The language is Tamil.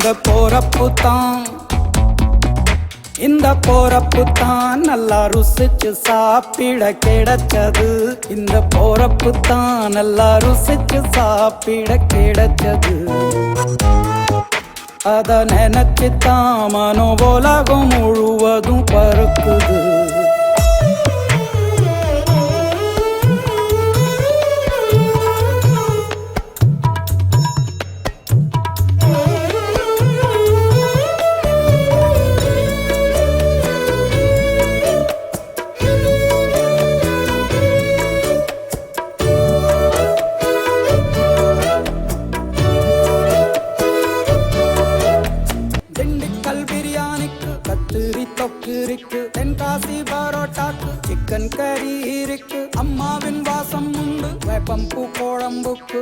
இந்த போறப்பு தான், இந்த போறப்பு தான் நல்லா ருசிச்சு சாப்பிட கிடைச்சது. இந்த போறப்பு தான் நல்லா ருசிச்சு சாப்பிட கிடைச்சது. அத நினைச்சுத்தான் மனோ உலகம் முழுவதும் பருக்குது. திண்டுக்கல் பிரியாணிக்கு கத்திரி தொக்கு இருக்கு, தென்காசி பரோட்டாக்கு சிக்கன் கறி இருக்கு, அம்மாவின் வாசம் உண்டு வேப்பம்பூ குழம்புக்கு